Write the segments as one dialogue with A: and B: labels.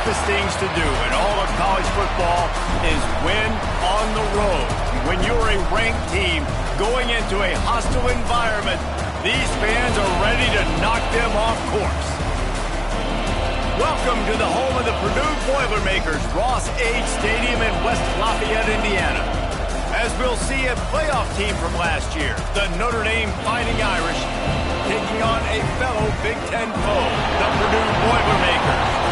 A: toughest things to do in all of college football is win on the road. When you're a ranked team going into a hostile environment, these fans are ready to knock them off course. Welcome to the home of the Purdue Boilermakers, Ross-Ade Stadium in West Lafayette, Indiana. As we'll see, a playoff team from last year, the Notre Dame Fighting Irish, taking on a fellow Big Ten foe, the Purdue Boilermakers.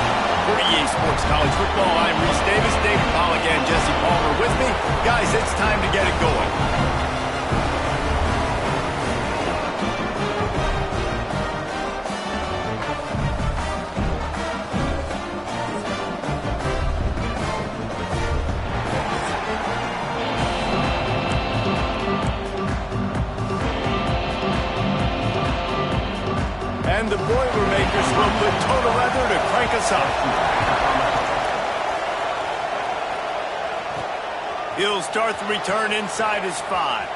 A: For EA Sports College Football, I'm Reese Davis, David Pollack, and Jesse Palmer with me. Guys, it's time to get it going. And the Boilermakers will put total weather to crank us up. He'll start the return inside his 5.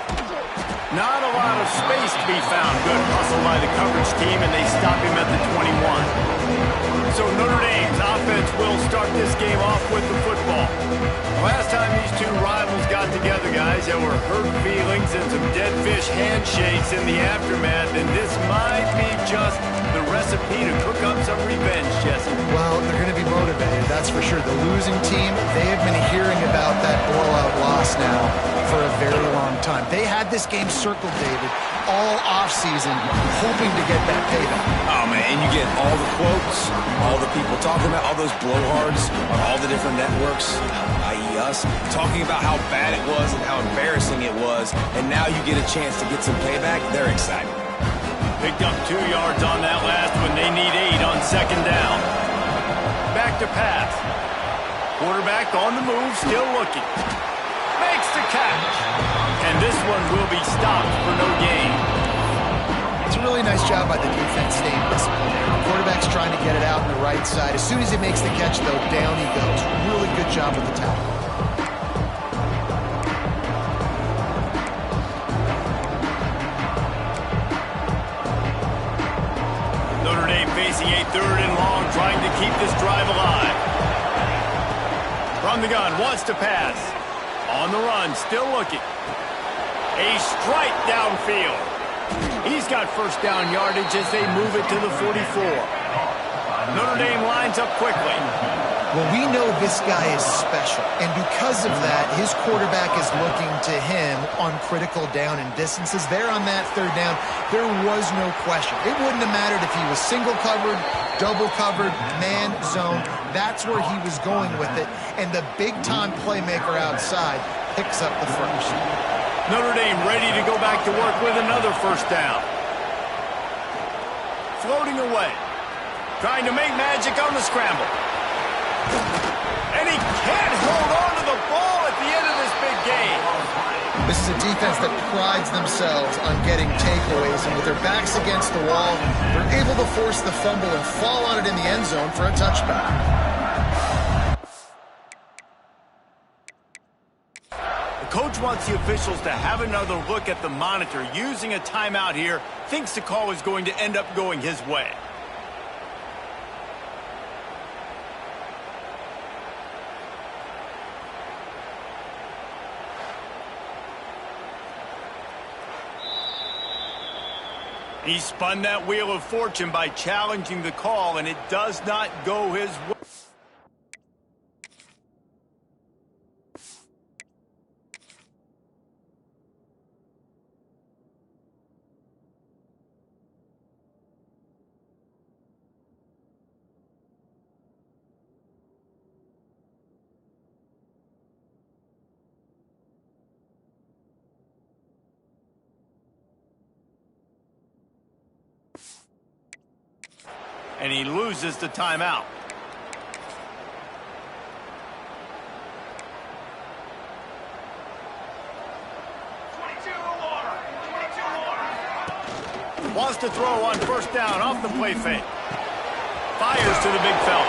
A: Not a lot of space to be found. Good hustle by the coverage team, and they stop him at the 21. So Notre Dame's offense will start this game off with the football. Last time these two rivals got together, guys, there were hurt feelings and some dead fish handshakes in the aftermath, and this might be just the recipe to cook up some revenge, Jesse.
B: Well, they're going to be motivated, that's for sure. The losing team, they have been hearing about that blowout loss now for a very long time. They had this game circled, David, all offseason, hoping to get that payback.
C: Oh, man, and you get all the quotes, all the people talking about all those blowhards on all the different networks, i.e. us, talking about how bad it was and how embarrassing it was, and now you get a chance to get some payback. They're excited.
A: Picked up 2 yards on that last one. They need 8 on second down. Back to pass. Quarterback on the move, still looking. Makes the catch. And this one will be stopped for no gain.
B: It's a really nice job by the defense staying disciplined there. The quarterback's trying to get it out on the right side. As soon as he makes the catch, though, down he goes. Really good job with the tackle.
A: Notre Dame facing a 3rd and long, trying to keep this drive alive. From the gun, wants to pass. On the run, still looking. A strike downfield. He's got first down yardage as they move it to the 44. Notre Dame lines up quickly.
B: Well, we know this guy is special, and because of that, his quarterback is looking to him on critical down and distances. There on that 3rd down, there was no question. It wouldn't have mattered if he was single covered, double covered, man zone. That's where he was going with it, and the big-time playmaker outside picks up the first.
A: Notre Dame ready to go back to work with another first down. Floating away. Trying to make magic on the scramble. And he can't hold on to the ball at the end of this big game.
B: This is a defense that prides themselves on getting takeaways, and with their backs against the wall, they're able to force the fumble and fall on it in the end zone for a touchback.
A: Coach wants the officials to have another look at the monitor. Using a timeout here, thinks the call is going to end up going his way. He spun that wheel of fortune by challenging the call, and it does not go his way. And he loses the timeout. Wants to throw on first down off the play fake. Fires to the big fella.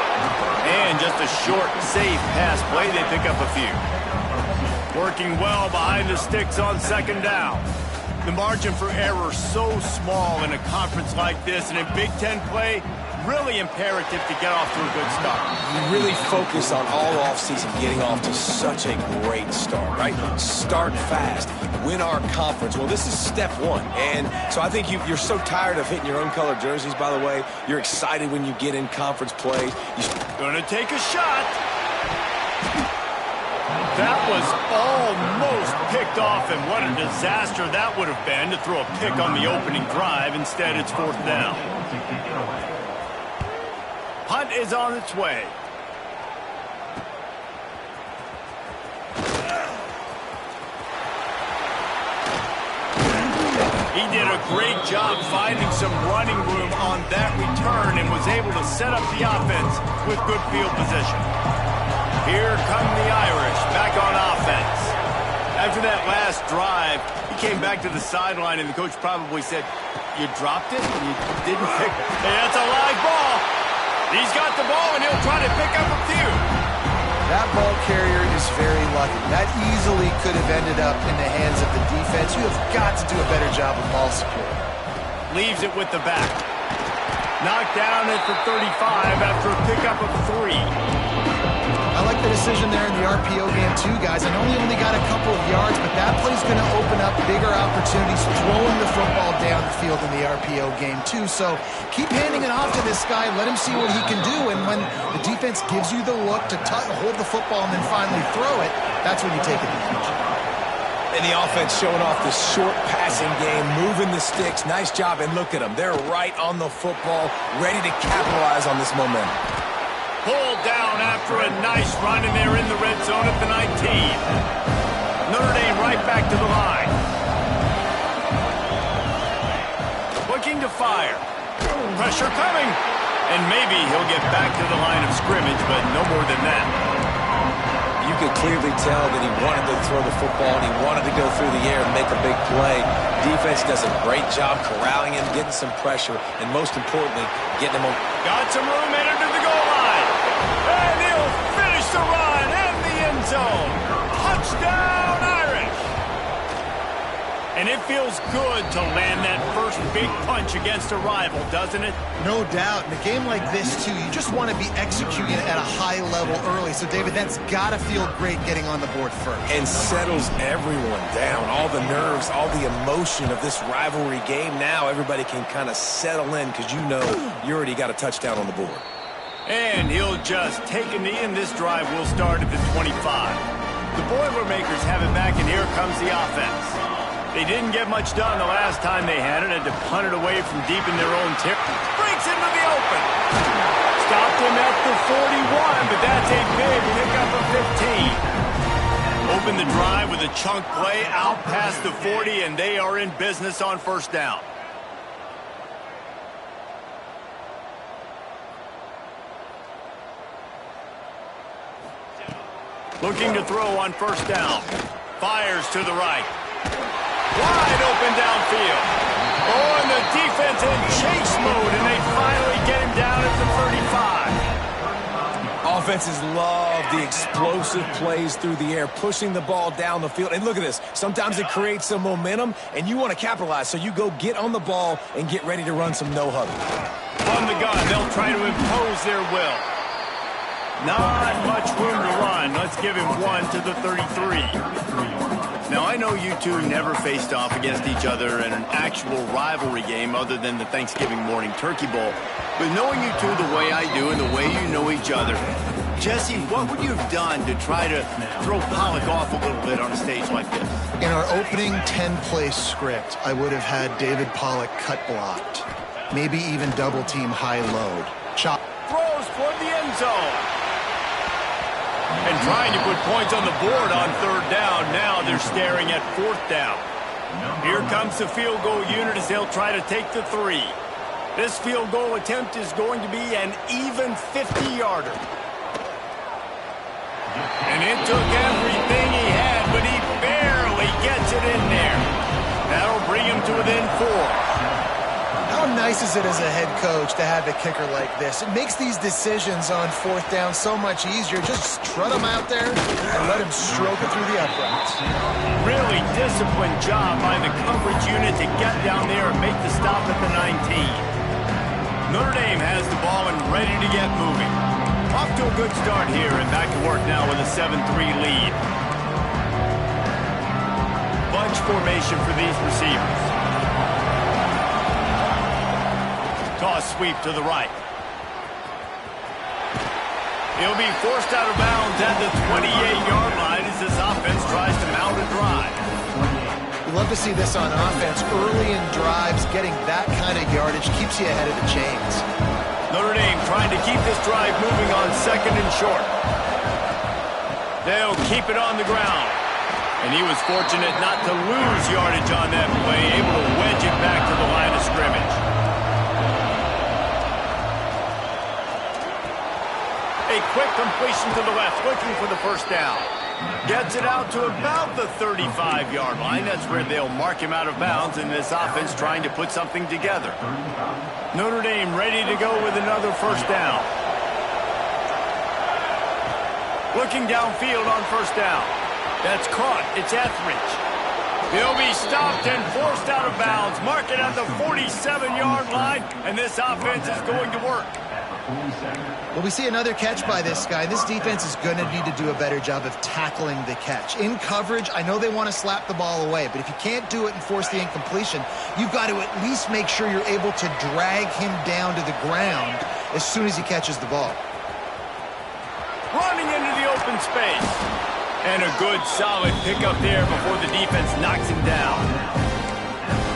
A: And just a short, safe pass play. They pick up a few. Working well behind the sticks on second down. The margin for error so small in a conference like this, and in Big Ten play, really imperative to get off to a good start.
C: You really focus on all offseason getting off to such a great start, right? Start fast, win our conference. Well, this is step one. And so I think you're so tired of hitting your own color jerseys, by the way. You're excited when you get in conference play.
A: Gonna take a shot. That was almost picked off, and what a disaster that would have been to throw a pick on the opening drive. Instead, it's 4th down. Punt is on its way. He did a great job finding some running room on that return and was able to set up the offense with good field position. Here come the Irish back on offense. After that last drive, he came back to the sideline, and the coach probably said, "You dropped it? You didn't pick it?" Hey, that's a live ball. He's got the ball, and he'll try to pick up a few.
B: That ball carrier is very lucky. That easily could have ended up in the hands of the defense. You have got to do a better job of ball support.
A: Leaves it with the back. Knocked down at the 35 after a pickup of 3.
B: I like the decision there in the RPO game too, guys. I know he only got a couple of yards, but that play's going to open up bigger opportunities throwing the football down the field in the RPO game too. So keep handing it off to this guy. Let him see what he can do. And when the defense gives you the look to hold the football and then finally throw it, that's when you take advantage.
C: And the offense showing off the short passing game, moving the sticks. Nice job, and look at them. They're right on the football, ready to capitalize on this momentum.
A: Pulled down after a nice run, and they're in the red zone at the 19. Notre Dame right back to the line. Looking to fire. Pressure coming. And maybe he'll get back to the line of scrimmage, but no more than that.
C: You could clearly tell that he wanted to throw the football, and he wanted to go through the air and make a big play. Defense does a great job corralling him, getting some pressure, and most importantly, getting him on.
A: Got some room, entered to the goal line. And he'll finish the run in the end zone. Touchdown, Irish. And it feels good to land that first big punch against a rival, doesn't it?
B: No doubt. In a game like this, too, you just want to be executing at a high level early. So, David, that's got to feel great getting on the board first.
C: And settles everyone down. All the nerves, all the emotion of this rivalry game. Now everybody can kind of settle in because you know you already got a touchdown on the board.
A: And he'll just take a knee, and this drive will start at the 25. The Boilermakers have it back, and here comes the offense. They didn't get much done the last time they had it. Had to punt it away from deep in their own territory. Breaks into the open. Stopped him at the 41, but that's a big pickup of 15. Open the drive with a chunk play out past the 40, and they are in business on 1st down. Looking to throw on 1st down. Fires to the right. Wide open downfield. Oh, and the defense in chase mode, and they finally get him down at the 35.
C: Offenses love the explosive plays through the air, pushing the ball down the field. And look at this. Sometimes it creates some momentum, and you want to capitalize. So you go get on the ball and get ready to run some no-huddle.
A: On the gun, they'll try to impose their will. Not much room to run. Let's give him 1 to the 33. Now, I know you two never faced off against each other in an actual rivalry game other than the Thanksgiving morning turkey bowl. But knowing you two the way I do and the way you know each other, Jesse, what would you have done to try to throw Pollock off a little bit on a stage like this?
B: In our opening 10-play script, I would have had David Pollock cut blocked. Maybe even double-team high load. Chop.
A: Throws for the end zone. And trying to put points on the board on 3rd down. Now they're staring at 4th down. Here comes the field goal unit as they'll try to take the 3. This field goal attempt is going to be an even 50-yarder. And it took everything he had, but he barely gets it in there. That'll bring him to within 4.
B: How nice is it as a head coach to have a kicker like this? It makes these decisions on 4th down so much easier. Just trot him out there and let him stroke it through the uprights.
A: Really disciplined job by the coverage unit to get down there and make the stop at the 19. Notre Dame has the ball and ready to get moving. Off to a good start here and back to work now with a 7-3 lead. Bunch formation for these receivers. Toss sweep to the right. He'll be forced out of bounds at the 28-yard line as this offense tries to mount a drive.
B: You love to see this on offense. Early in drives, getting that kind of yardage keeps you ahead of the chains.
A: Notre Dame trying to keep this drive moving on 2nd and short. They'll keep it on the ground. And he was fortunate not to lose yardage on that play, able to wedge it back to the line of scrimmage. A quick completion to the left, looking for the first down. Gets it out to about the 35-yard line. That's where they'll mark him out of bounds, and this offense trying to put something together. Notre Dame ready to go with another first down. Looking downfield on first down. That's caught. It's Etheridge. He'll be stopped and forced out of bounds. Mark it at the 47-yard line, and this offense is going to work.
B: Well, we see another catch by this guy. This defense is going to need to do a better job of tackling the catch. In coverage, I know they want to slap the ball away, but if you can't do it and force the incompletion, you've got to at least make sure you're able to drag him down to the ground as soon as he catches the ball.
A: Running into the open space. And a good, solid pickup there before the defense knocks him down.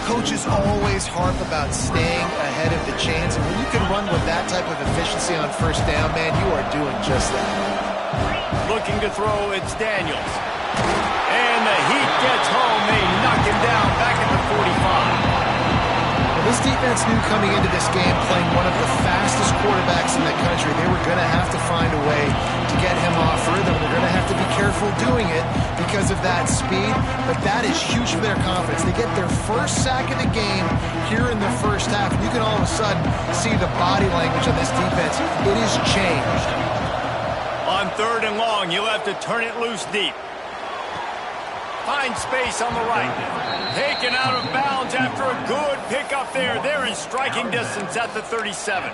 B: Coaches always harp about staying ahead of the chains, and when you can run with that type of efficiency on first down, man, you are doing just that.
A: Looking to throw, it's Daniels. And the heat gets home. They knock him down back at the 45.
B: This defense knew coming into this game, playing one of the fastest quarterbacks in the country, they were going to have to find a way to get him off rhythm. They're going to have to be careful doing it because of that speed, but that is huge for their confidence. They get their first sack of the game here in the first half, and you can all of a sudden see the body language of this defense. It is changed.
A: On 3rd and long, you'll have to turn it loose deep. Find space on the right. Taken out of bounds after a good pickup there. They're in striking distance at the 37.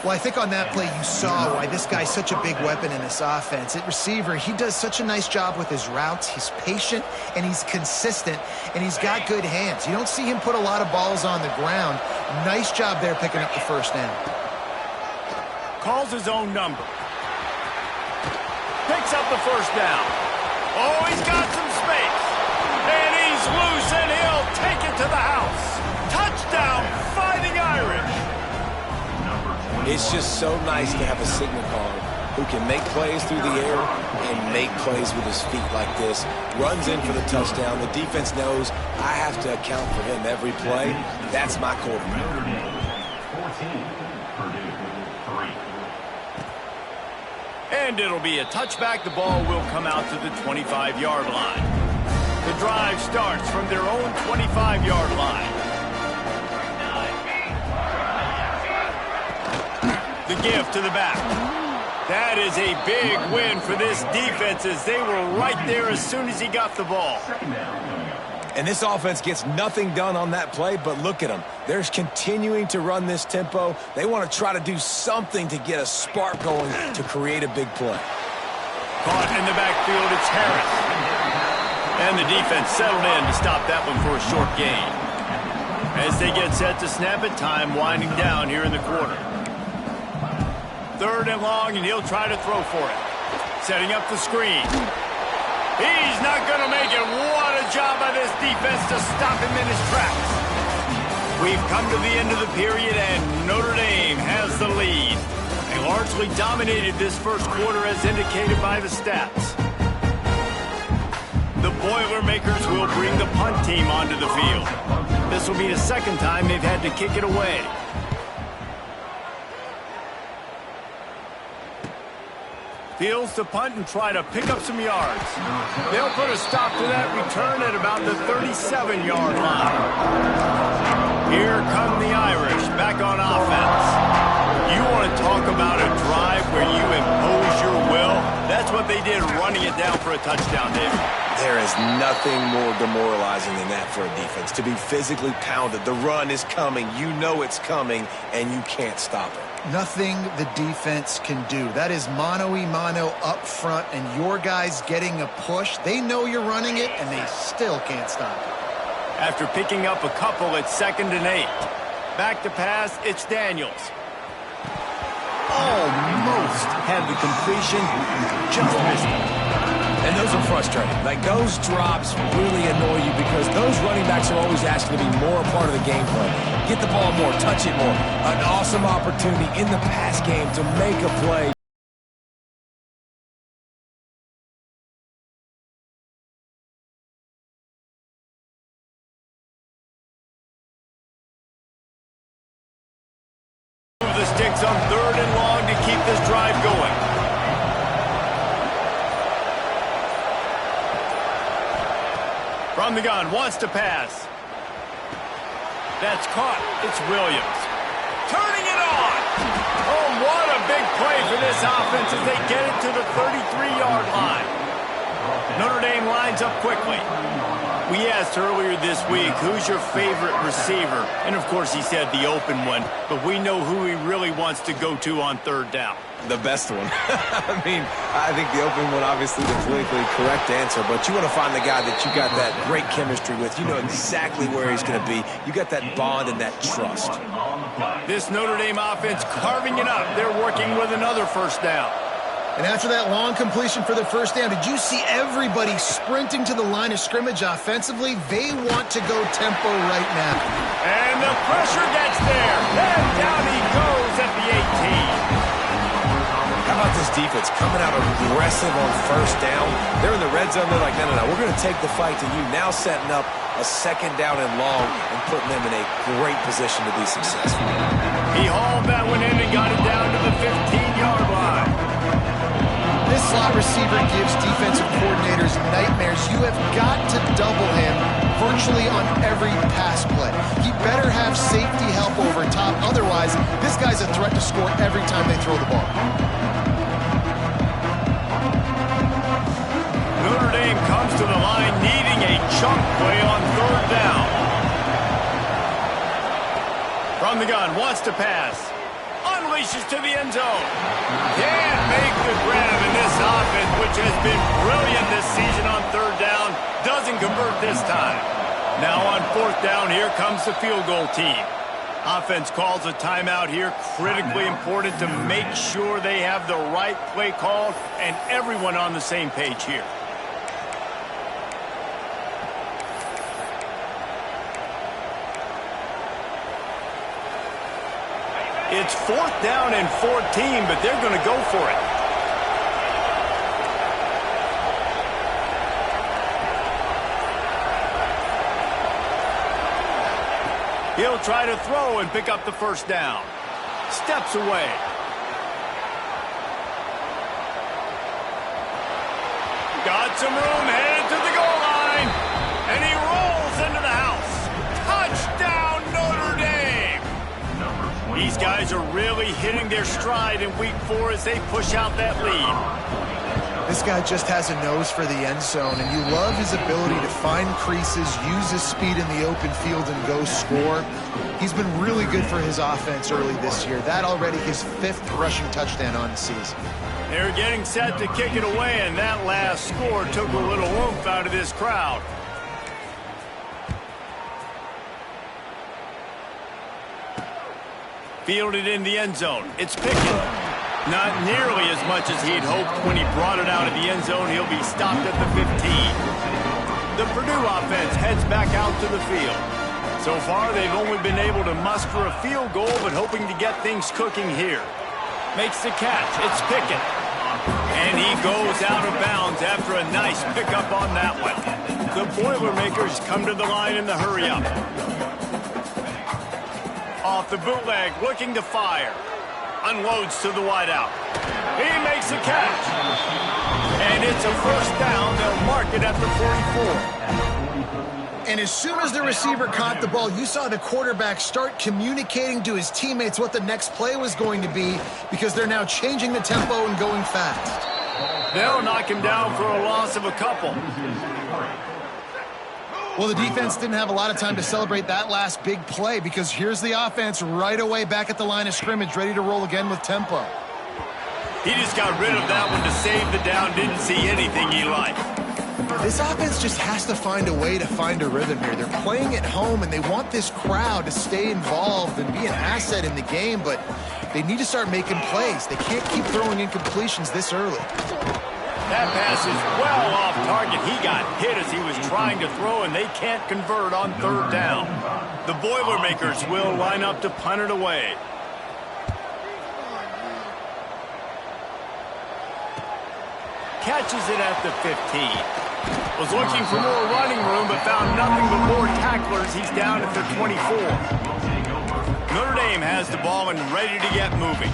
B: Well, I think on that play you saw why this guy's such a big weapon in this offense. At receiver, he does such a nice job with his routes. He's patient, and he's consistent, and he's got good hands. You don't see him put a lot of balls on the ground. Nice job there picking up the first down.
A: Calls his own number. Picks up the first down. Oh, he's got some space. And he's loose, and he'll take it to the house. Touchdown, Fighting Irish.
C: It's just so nice to have a signal caller who can make plays through the air and make plays with his feet like this. Runs in for the touchdown. The defense knows I have to account for him every play. That's my quarterback.
D: 14, Purdue, 3.
A: And it'll be a touchback. The ball will come out to the 25-yard line. The drive starts from their own 25-yard line. The give to the back. That is a big win for this defense as they were right there as soon as he got the ball.
C: And this offense gets nothing done on that play, but look at them. They're continuing to run this tempo. They want to try to do something to get a spark going to create a big play.
A: Caught in the backfield, it's Harris. And the defense settled in to stop that one for a short gain. As they get set to snap it, time winding down here in the quarter. 3rd and long, and he'll try to throw for it. Setting up the screen. He's not going to make it. What a job by this defense to stop him in his tracks. We've come to the end of the period, and Notre Dame has the lead. They largely dominated this first quarter as indicated by the stats. The Boilermakers will bring the punt team onto the field. This will be the second time they've had to kick it away. Fields to punt and try to pick up some yards. They'll put a stop to that return at about the 37-yard line. Here come the Irish back on offense. You want to talk about a drive where you impose your will? That's what they did, running it down for a touchdown, David.
C: There is nothing more demoralizing than that for a defense. To be physically pounded, the run is coming, you know it's coming, and you can't stop it.
B: Nothing the defense can do. That is mano-a-mano up front, and your guys getting a push. They know you're running it, and they still can't stop it.
A: After picking up a couple, it's 2nd and 8. Back to pass, it's Daniels. Almost had the completion, just missed it.
C: And those are frustrating. Like, those drops really annoy you because those running backs are always asking to be more a part of the game plan. Get the ball more, touch it more. An awesome opportunity in the pass game to make a play.
A: Move the sticks on 3rd and long to keep this drive going. From the gun, wants to pass. That's caught. It's Williams. Turning it on. Oh, what a big play for this offense as they get it to the 33-yard line. Notre Dame lines up quickly. We asked earlier this week, who's your favorite receiver? And, of course, he said the open one, but we know who he really wants to go to on 3rd down.
C: The best one. I mean, I think the open one, obviously the politically correct answer, but you want to find the guy that you got that great chemistry with. You know exactly where he's going to be. You got that bond and that trust.
A: This Notre Dame offense carving it up. They're working with another 1st down.
B: And after that long completion for the 1st down, did you see everybody sprinting to the line of scrimmage offensively? They want to go tempo right now.
A: And the pressure gets there. And down he goes at the 18.
C: How about this defense coming out aggressive on 1st down? They're in the red zone. They're like, no, we're going to take the fight to you. Now setting up a 2nd down and long and putting them in a great position to be successful.
A: He hauled that one in and got it down to the 15-yard line.
B: This slot receiver gives defensive coordinators nightmares. You have got to double him virtually on every pass play. He better have safety help over top. Otherwise, this guy's a threat to score every time they throw the ball.
A: Notre Dame comes to the line needing a chunk play on 3rd down. From the gun, wants to pass. Unleashes to the end zone. Can't make the grab in this offense, which has been brilliant this season on 3rd down. Doesn't convert this time. Now on 4th down, here comes the field goal team. Offense calls a timeout here. Critically important to make sure they have the right play call and everyone on the same page here. It's 4th down and 14, but they're going to go for it. He'll try to throw and pick up the 1st down. Steps away. Got some room, headed to the goal line. And he rolls into the house. Touchdown, Notre Dame! These guys are really hitting their stride in week 4 as they push out that lead.
B: This guy just has a nose for the end zone, and you love his ability to find creases, use his speed in the open field, and go score. He's been really good for his offense early this year. That already his 5th rushing touchdown on the season.
A: They're getting set to kick it away, and that last score took a little oomph out of this crowd. Fielded in the end zone. It's Pickett. Not nearly as much as he'd hoped when he brought it out of the end zone. He'll be stopped at the 15. The Purdue offense heads back out to the field. So far, they've only been able to muster a field goal, but hoping to get things cooking here. Makes the catch. It's Pickett. And he goes out of bounds after a nice pickup on that one. The Boilermakers come to the line in the hurry-up. Off the bootleg, looking to fire. Unloads to the wideout. He makes a catch. And it's a 1st down. They'll mark it at the 44.
B: And as soon as the receiver caught the ball, you saw the quarterback start communicating to his teammates what the next play was going to be, because they're now changing the tempo and going fast.
A: They'll knock him down for a loss of a couple.
B: Well, the defense didn't have a lot of time to celebrate that last big play because here's the offense right away back at the line of scrimmage, ready to roll again with tempo.
A: He just got rid of that one to save the down, didn't see anything he liked.
B: This offense just has to find a way to find a rhythm here. They're playing at home, and they want this crowd to stay involved and be an asset in the game, but they need to start making plays. They can't keep throwing incompletions this early.
A: That pass is well off target. He got hit as he was trying to throw, and they can't convert on third down. The Boilermakers will line up to punt it away. Catches it at the 15. Was looking for more running room, but found nothing but more tacklers. He's down at the 24. Notre Dame has the ball and ready to get moving.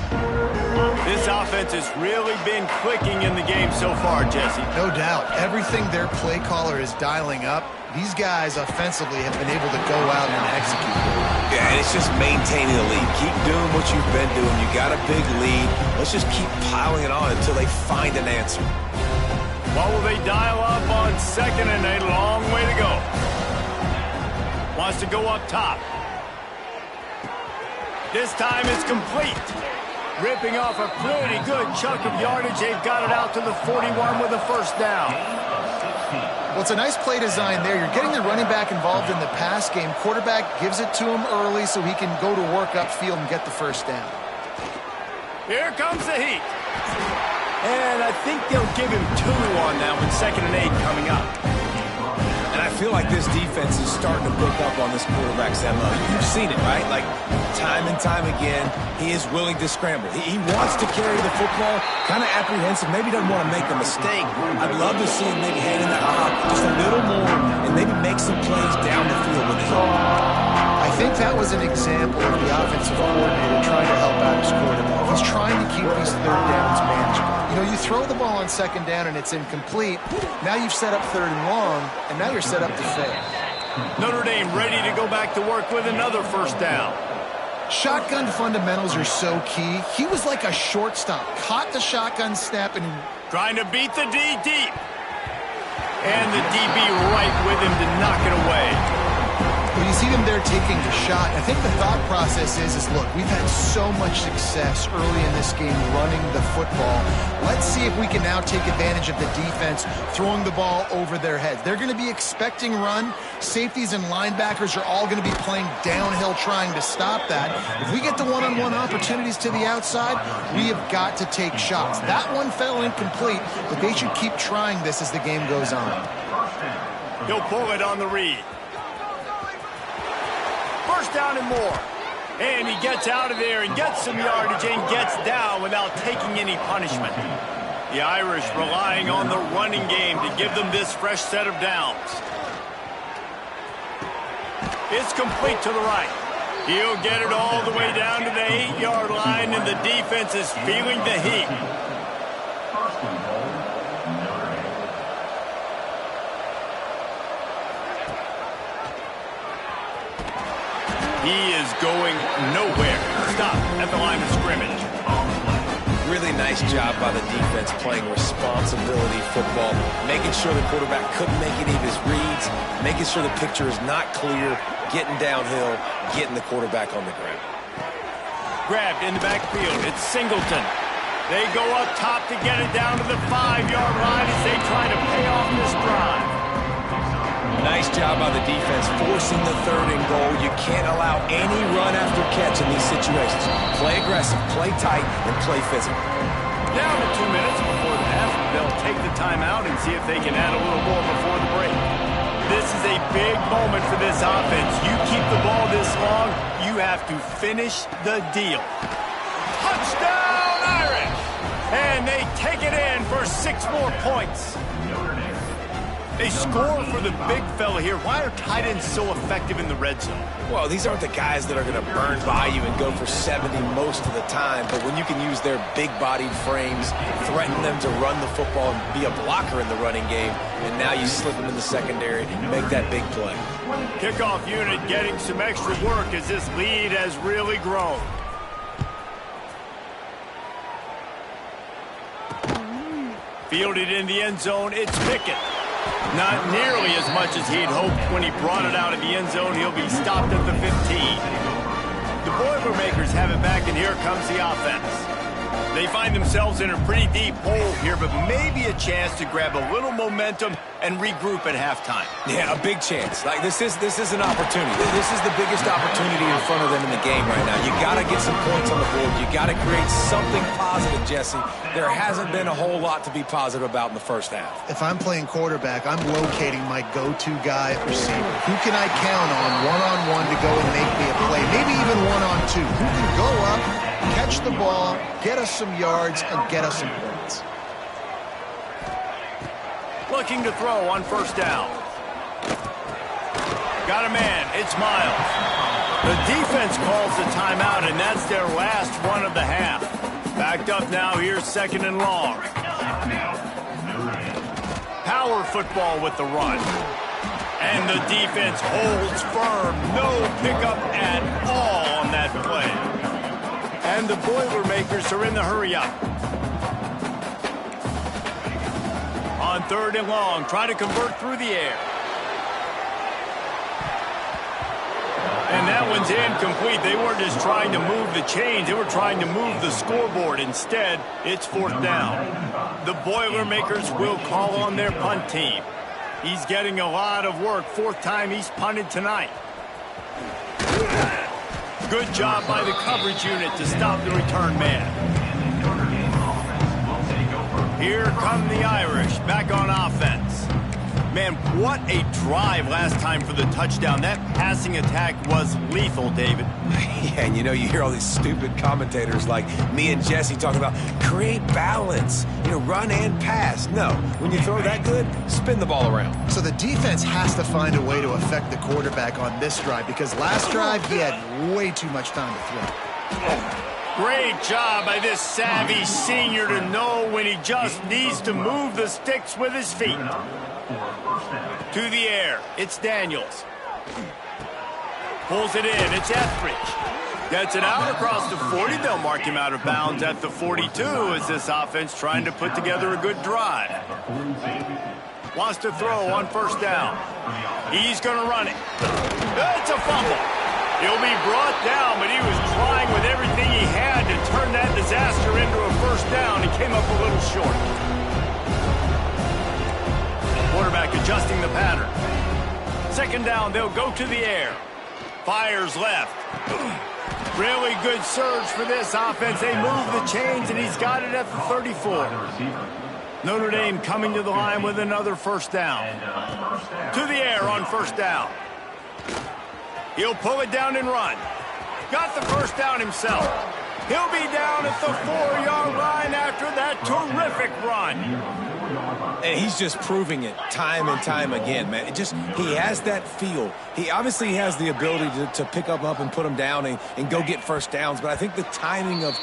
A: This offense has really been clicking in the game so far, Jesse.
B: No doubt. Everything their play caller is dialing up, these guys offensively have been able to go out and execute.
C: Yeah, and it's just maintaining the lead. Keep doing what you've been doing. You got a big lead. Let's just keep piling it on until they find an answer.
A: What will they dial up on second and a long way to go? Wants to go up top. This time it's complete. Ripping off a pretty good chunk of yardage. They've got it out to the 41 with a first down.
B: Well, it's a nice play design there. You're getting the running back involved in the pass game. Quarterback gives it to him early so he can go to work upfield and get the first down.
A: Here comes the heat. And I think they'll give him 2 on that one. 2nd and 8 coming up.
C: And I feel like this defense is starting to pick up on this quarterback's MO. You've seen it, right? Like, time and time again, he is willing to scramble. He wants to carry the football, kind of apprehensive, maybe doesn't want to make a mistake. I'd love to see him maybe hang in that just a little more and maybe make some plays down the field with his own.
B: I think that was an example of the offensive coordinator trying to help out his quarterback. He's trying to keep these third downs manageable. You know, you throw the ball on second down and it's incomplete. Now you've set up third and long, and now you're set up to fail.
A: Notre Dame ready to go back to work with another first down.
B: Shotgun fundamentals are so key. He was like a shortstop. Caught the shotgun snap and
A: trying to beat the D deep. And the DB right with him to knock it away.
B: Well, you see them there taking the shot. I think the thought process is look, we've had so much success early in this game running the football. Let's see if we can now take advantage of the defense throwing the ball over their heads. They're going to be expecting run. Safeties and linebackers are all going to be playing downhill trying to stop that. If we get the one-on-one opportunities to the outside, we have got to take shots. That one fell incomplete, but they should keep trying this as the game goes on.
A: He'll pull it on the read. First down and more. And he gets out of there and gets some yardage and gets down without taking any punishment. The Irish relying on the running game to give them this fresh set of downs. It's complete to the right. He'll get it all the way down to the 8-yard line, and the defense is feeling the heat. He is going nowhere. Stop at the line of scrimmage.
C: Really nice job by the defense playing responsibility football, making sure the quarterback couldn't make any of his reads, making sure the picture is not clear, getting downhill, getting the quarterback on the ground.
A: Grabbed in the backfield. It's Singleton. They go up top to get it down to the 5-yard line as they try to pay off this drive.
C: Nice job by the defense forcing the 3rd and goal. You can't allow any run after catch in these situations. Play aggressive, play tight, and play physical.
A: Down to 2 minutes before the half. They'll take the timeout and see if they can add a little more before the break. This is a big moment for this offense. You keep the ball this long, you have to finish the deal. Touchdown, Irish! And they take it in for 6 more points. They score for the big fella here. Why are tight ends so effective in the red zone?
C: Well, these aren't the guys that are going to burn by you and go for 70 most of the time, but when you can use their big-bodied frames, threaten them to run the football and be a blocker in the running game, and now you slip them in the secondary and make that big play.
A: Kickoff unit getting some extra work as this lead has really grown. Fielded in the end zone, it's Pickett. Not nearly as much as he'd hoped when he brought it out of the end zone. He'll be stopped at the 15. The Boilermakers have it back, and here comes the offense. They find themselves in a pretty deep hole here, but maybe a chance to grab a little momentum and regroup at halftime.
C: Yeah, a big chance. Like this is an opportunity. This is the biggest opportunity in front of them in the game right now. You got to get some points on the board. You got to create something positive, Jesse. There hasn't been a whole lot to be positive about in the first half.
B: If I'm playing quarterback, I'm locating my go-to guy at receiver. Who can I count on one-on-one to go and make me a play? Maybe even one-on-two. Who can go up, catch the ball, get us some yards, and get us some points.
A: Looking to throw on first down. Got a man. It's Miles. The defense calls the timeout, and that's their last one of the half. Backed up now. Here's second and long. Power football with the run. And the defense holds firm. No pickup at all on that play. And the Boilermakers are in the hurry-up. On third and long, trying to convert through the air. And that one's incomplete. They weren't just trying to move the chains. They were trying to move the scoreboard. Instead, it's fourth down. The Boilermakers will call on their punt team. He's getting a lot of work. Fourth time he's punted tonight. Good job by the coverage unit to stop the return man. Here come the Irish, back on offense. Man, what a drive last time for the touchdown. That passing attack was lethal, David.
C: Yeah, and you know, you hear all these stupid commentators like me and Jesse talking about create balance, run and pass. No, when you throw that good, spin the ball around.
B: So the defense has to find a way to affect the quarterback on this drive because last drive he had way too much time to throw.
A: Great job by this savvy senior to know when he just needs to move the sticks with his feet. To the air, it's Daniels. Pulls it in, it's Etheridge. Gets it out across the 40. They'll mark him out of bounds at the 42 as this offense trying to put together a good drive. Wants to throw on first down. He's going to run it. It's a fumble. He'll be brought down, but he was trying with everything he had to turn that disaster into a first down. He came up a little short. Quarterback adjusting the pattern. Second down, they'll go to the air. Fires left. Really good surge for this offense. They move the chains, and he's got it at the 34. Notre Dame coming to the line with another first down. To the air on first down. He'll pull it down and run. Got the first down himself. He'll be down at the 4-yard line after that terrific run.
C: And he's just proving it time and time again, man. He has that feel. He obviously has the ability to pick up and put them down and go get first downs. But I think the timing of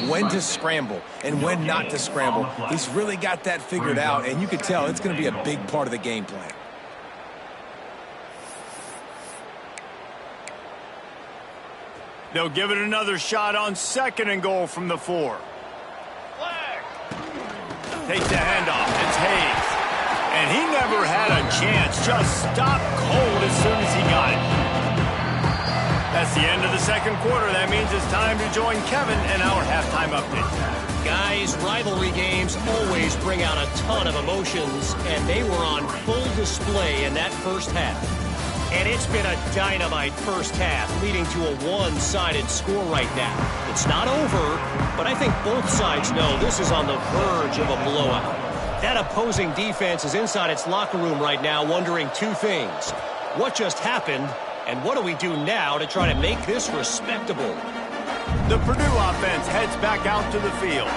C: when to scramble and when not to scramble, he's really got that figured out. And you can tell it's going to be a big part of the game plan.
A: They'll give it another shot on second and goal from the 4. Takes the handoff. It's Hayes. And he never had a chance. Just stopped cold as soon as he got it. That's the end of the second quarter. That means it's time to join Kevin in our halftime update.
E: Guys, rivalry games always bring out a ton of emotions, and they were on full display in that first half. And it's been a dynamite first half, leading to a one-sided score right now. It's not over, but I think both sides know this is on the verge of a blowout. That opposing defense is inside its locker room right now wondering two things. What just happened, and what do we do now to try to make this respectable?
A: The Purdue offense heads back out to the field.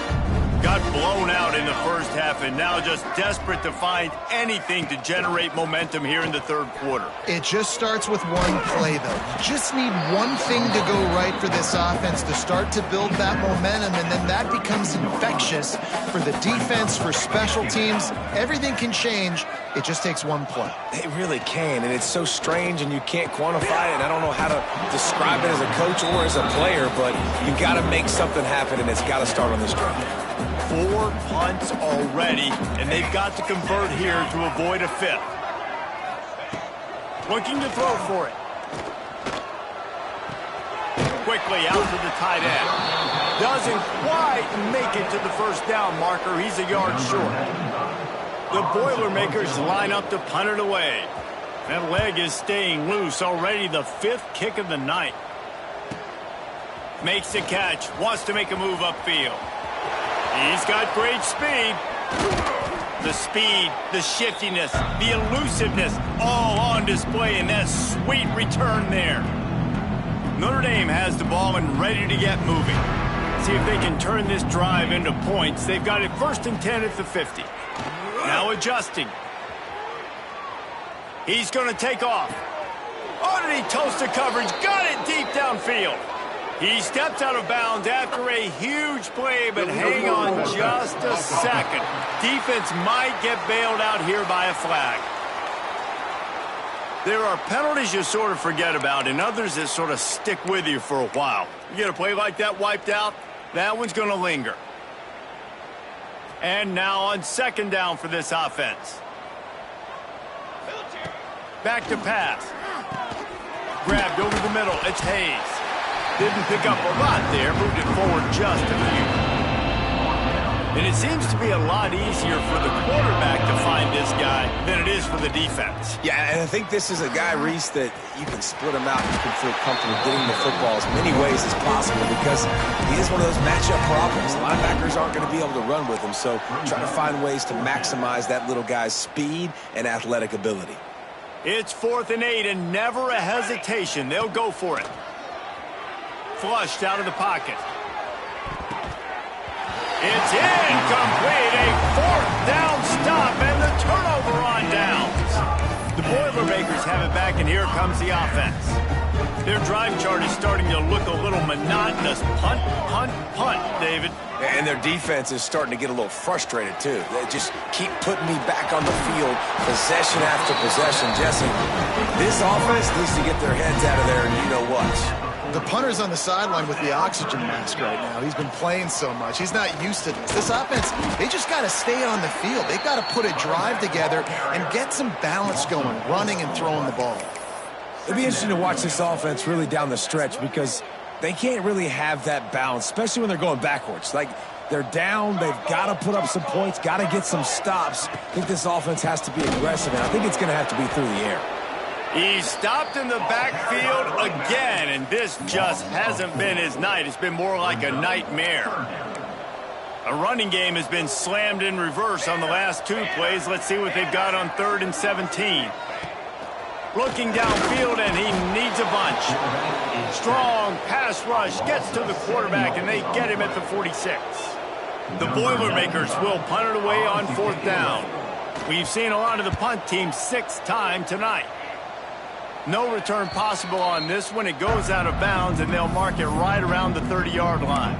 A: Got blown out in the first half and now just desperate to find anything to generate momentum here in the third quarter.
B: It just starts with one play, though. You just need one thing to go right for this offense to start to build that momentum, and then that becomes infectious for the defense, for special teams. Everything can change. It just takes one play.
C: It really can, and it's so strange, and you can't quantify it. And I don't know how to describe it as a coach or as a player, but you got to make something happen, and it's got to start on this drive.
A: 4 punts already, and they've got to convert here to avoid a 5th. Looking to throw for it. Quickly out to the tight end. Doesn't quite make it to the first down marker. He's a yard short. The Boilermakers line up to punt it away. That leg is staying loose. Already the 5th kick of the night. Makes the catch. Wants to make a move upfield. He's got great speed. The speed, the shiftiness, the elusiveness, all on display in that sweet return there. Notre Dame has the ball and ready to get moving. See if they can turn this drive into points. They've got it 1st and 10 at the 50. Now adjusting. He's going to take off. Oh, did he toast the coverage? Got it deep downfield. He steps out of bounds after a huge play, but hang on just a second. Defense might get bailed out here by a flag. There are penalties you sort of forget about and others that sort of stick with you for a while. You get a play like that wiped out, that one's going to linger. And now on 2nd down for this offense. Back to pass. Grabbed over the middle. It's Hayes. Didn't pick up a lot there. Moved it forward just a few. And it seems to be a lot easier for the quarterback to find this guy than it is for the defense.
C: Yeah, and I think this is a guy, Reese, that you can split him out. You can feel comfortable getting the football as many ways as possible because he is one of those matchup problems. Linebackers aren't going to be able to run with him, so try to find ways to maximize that little guy's speed and athletic ability.
A: It's 4th and 8 and never a hesitation. They'll go for it. Flushed out of the pocket. It's incomplete. A 4th down stop and the turnover on downs. The Boilermakers have it back, and here comes the offense. Their drive chart is starting to look a little monotonous. Punt, punt, punt, David.
C: And their defense is starting to get a little frustrated, too. They just keep putting me back on the field, possession after possession. Jesse, this offense needs to get their heads out of there, and you know what?
B: The punter's on the sideline with the oxygen mask right now. He's been playing so much. He's not used to this. This offense, they just got to stay on the field. They've got to put a drive together and get some balance going, running and throwing the ball.
C: It'll be interesting to watch this offense really down the stretch because they can't really have that balance, especially when they're going backwards. Like, they're down, they've got to put up some points, got to get some stops. I think this offense has to be aggressive, and I think it's going to have to be through the air.
A: He's stopped in the backfield again, and this just hasn't been his night. It's been more like a nightmare. A running game has been slammed in reverse on the last 2 plays. Let's see what they've got on 3rd and 17. Looking downfield, and he needs a bunch. Strong pass rush gets to the quarterback, and they get him at the 46. The Boilermakers will punt it away on 4th down. We've seen a lot of the punt team 6th time tonight. No return possible on this one. It goes out of bounds, and they'll mark it right around the 30-yard line.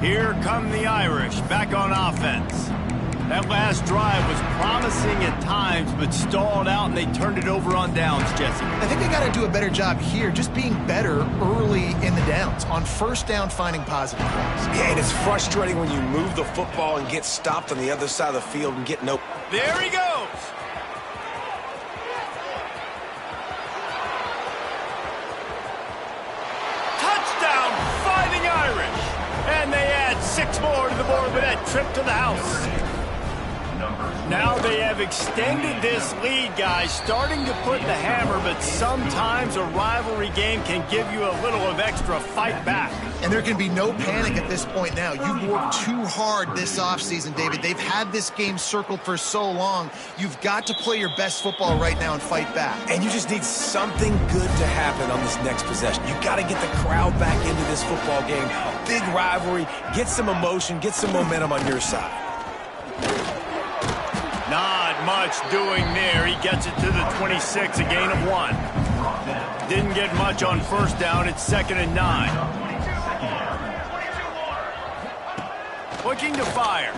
A: Here come the Irish, back on offense. That last drive was promising at times, but stalled out, and they turned it over on downs, Jesse.
B: I think they got to do a better job here, just being better early in the downs. On 1st down, finding positive plays.
C: Yeah, and it's frustrating when you move the football and get stopped on the other side of the field and get no...
A: There he goes. And they add 6 more to the board with that trip to the house. Now they have extended this lead, guys, starting to put the hammer, but sometimes a rivalry game can give you a little of extra fight back.
B: And there can be no panic at this point now. You've worked too hard this offseason, David. They've had this game circled for so long. You've got to play your best football right now and fight back.
C: And you just need something good to happen on this next possession. You got to get the crowd back into this football game. Big rivalry. Get some emotion. Get some momentum on your side.
A: Not much doing there. He gets it to the 26, a gain of 1. Didn't get much on 1st down. It's 2nd and 9. Looking to fire.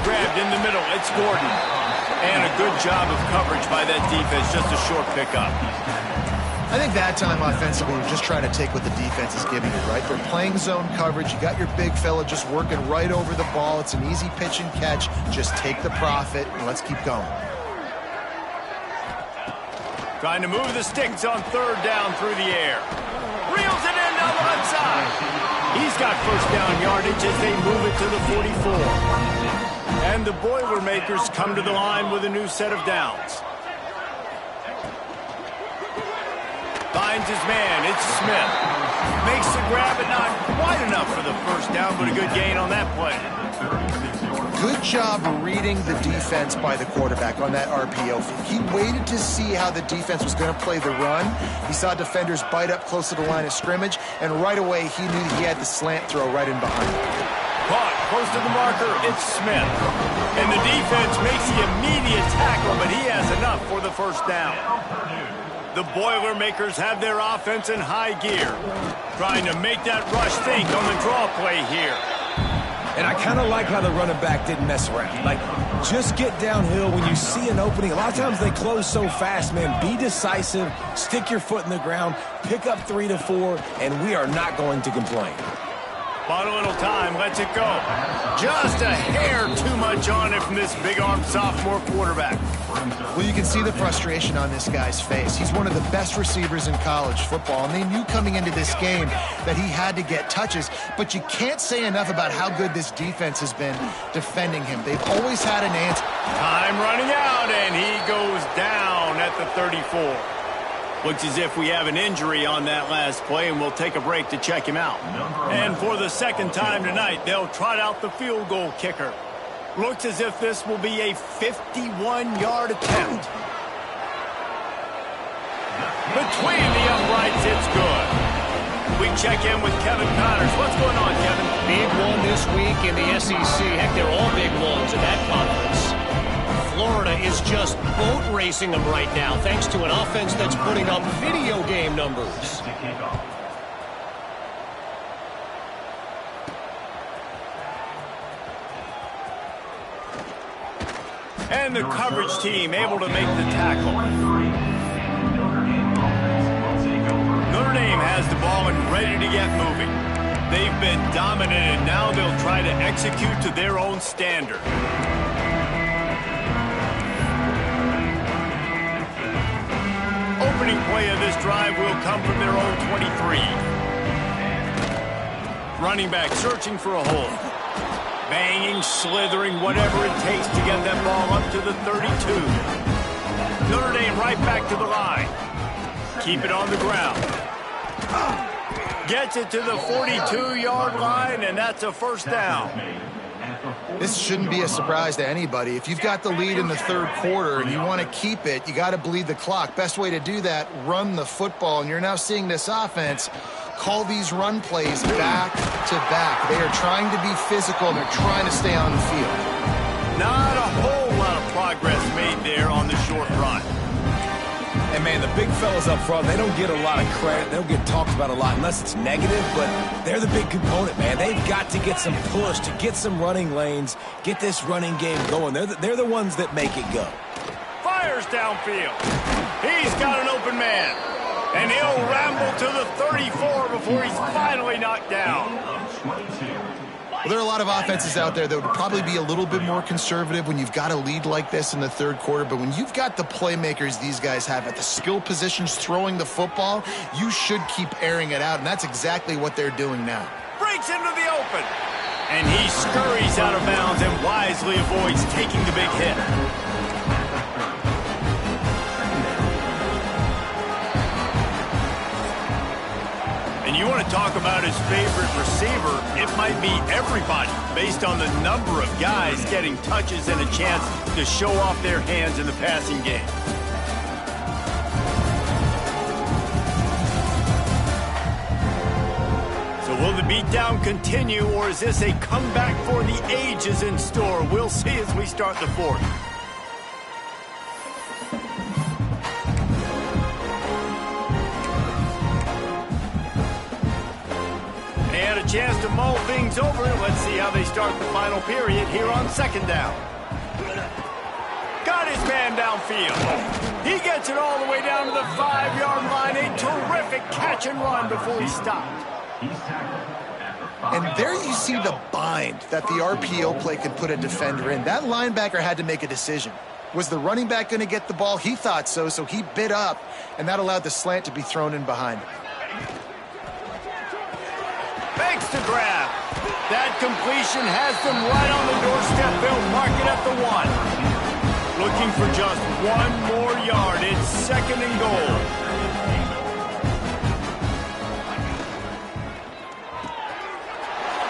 A: Grabbed in the middle. It's Gordon. And a good job of coverage by that defense. Just a short pickup.
B: I think that time offensively, you're just trying to take what the defense is giving you, right? They're playing zone coverage. You got your big fella just working right over the ball. It's an easy pitch and catch. Just take the profit, and let's keep going.
A: Trying to move the sticks on third down through the air. Reels it in down the left side. He's got first down yardage as they move it to the 44. And the Boilermakers come to the line with a new set of downs. Finds his man. It's Smith. Makes the grab, but not quite enough for the first down, but a good gain on that play.
B: Good job reading the defense by the quarterback on that RPO. He waited to see how the defense was going to play the run. He saw defenders bite up close to the line of scrimmage, and right away he knew he had the slant throw right in behind him.
A: Caught close to the marker, it's Smith. And the defense makes the immediate tackle, but he has enough for the first down. The Boilermakers have their offense in high gear, trying to make that rush think on the draw play here.
C: And I kind of like how the running back didn't mess around. Like, just get downhill when you see an opening. A lot of times they close so fast, man. Be decisive, stick your foot in the ground, pick up 3 to 4, and we are not going to complain.
A: Bought a little time, lets it go. Just a hair too much on it from this big-armed sophomore quarterback.
B: Well, you can see the frustration on this guy's face. He's one of the best receivers in college football, and they knew coming into this game that he had to get touches, but you can't say enough about how good this defense has been defending him. They've always had an answer.
A: Time running out, and he goes down at the 34. Looks as if we have an injury on that last play, and we'll take a break to check him out. And for the second time tonight, they'll trot out the field goal kicker. Looks as if this will be a 51-yard attempt. Between the uprights, it's good. We check in with Kevin Connors. What's going on, Kevin?
E: Big one this week in the SEC. Heck, they're all big ones in that conference. Florida is just boat racing them right now, thanks to an offense that's putting up video game numbers.
A: And the coverage team able to make the tackle. Notre Dame has the ball and ready to get moving. They've been dominant, and now they'll try to execute to their own standard. Opening play of this drive will come from their own 23. Running back searching for a hole. Banging, slithering, whatever it takes to get that ball up to the 32. Notre Dame right back to the line. Keep it on the ground. Gets it to the 42-yard line, and that's a first down.
B: This shouldn't be a surprise to anybody. If you've got the lead in the third quarter and you want to keep it, you got to bleed the clock. Best way to do that, run the football. And you're now seeing this offense call these run plays back to back. They are trying to be physical, and they're trying to stay on the field.
A: Not a whole lot of progress made there on the short run.
C: And, man, the big fellas up front, they don't get a lot of credit. They don't get talked about a lot unless it's negative, but they're the big component, man. They've got to get some push, to get some running lanes, get this running game going. They're the ones that make it go.
A: Fires downfield. He's got an open man. And he'll ramble to the 34 before he's finally knocked down.
B: Well, there are a lot of offenses out there that would probably be a little bit more conservative when you've got a lead like this in the third quarter. But when you've got the playmakers these guys have at the skill positions throwing the football, you should keep airing it out. And that's exactly what they're doing now.
A: Breaks into the open. And he scurries out of bounds and wisely avoids taking the big hit. And you want to talk about his favorite receiver, it might be everybody based on the number of guys getting touches and a chance to show off their hands in the passing game. So will the beatdown continue, or is this a comeback for the ages in store? We'll see as we start the fourth. Chance to mull things over. Let's see how they start the final period here on second down. Got his man downfield. He gets it all the way down to the 5-yard line. A terrific catch and run before he stopped.
B: And there you see the bind that the RPO play could put a defender in. That linebacker had to make a decision. Was the running back going to get the ball? He thought so, so he bit up, and that allowed the slant to be thrown in behind him.
A: Fakes to grab. That completion has them right on the doorstep. They'll mark it at the 1. Looking for just 1 more yard. It's 2nd and goal.